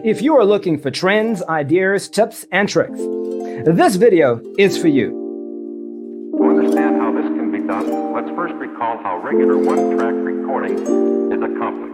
If you are looking for trends, ideas, tips, and tricks, this video is for you. To understand how this can be done, let's first recall how regular one-track recording is accomplished.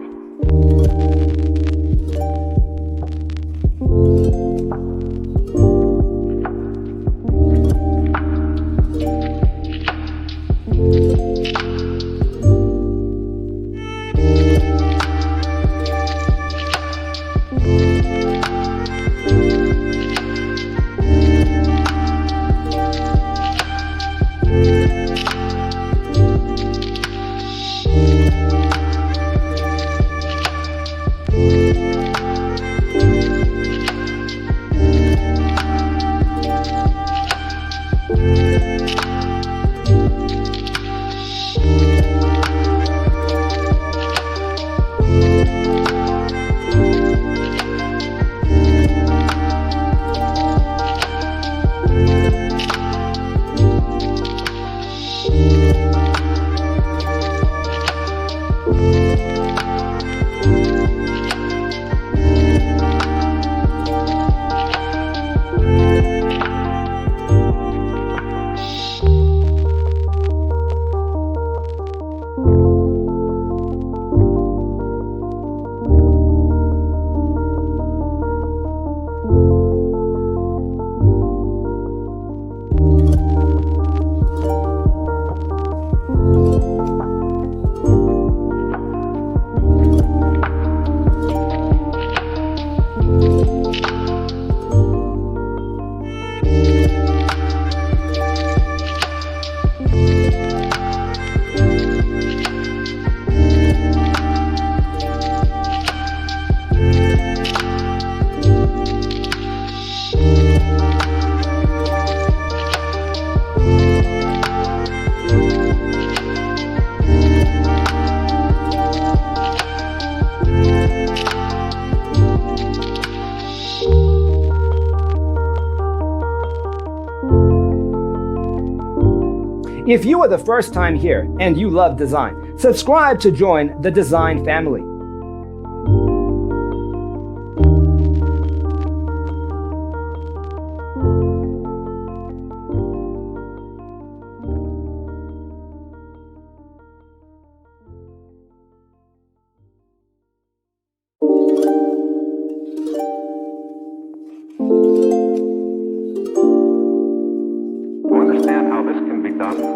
If you are the first time here and you love design, subscribe to join the design family.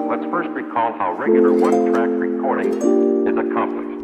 Let's first recall how regular one-track recording is accomplished.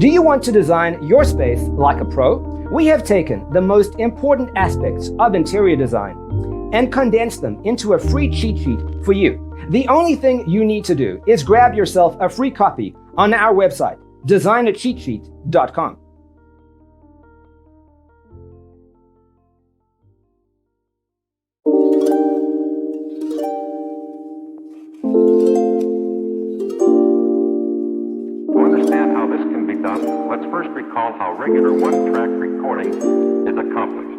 Do you want to design your space like a pro? We have taken the most important aspects of interior design and condensed them into a free cheat sheet for you. The only thing you need to do is grab yourself a free copy on our website, designercheatsheet.com. To understand how this can be done, let's first recall how regular one-track recording is accomplished.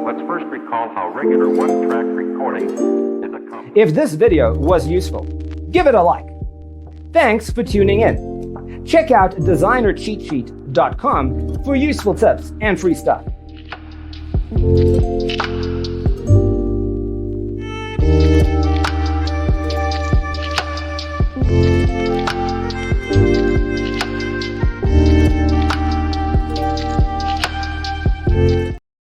Let's first recall how regular one-track recording is accomplished. If this video was useful, give it a like. Thanks for tuning in. Check out designercheatsheet.com for useful tips and free stuff.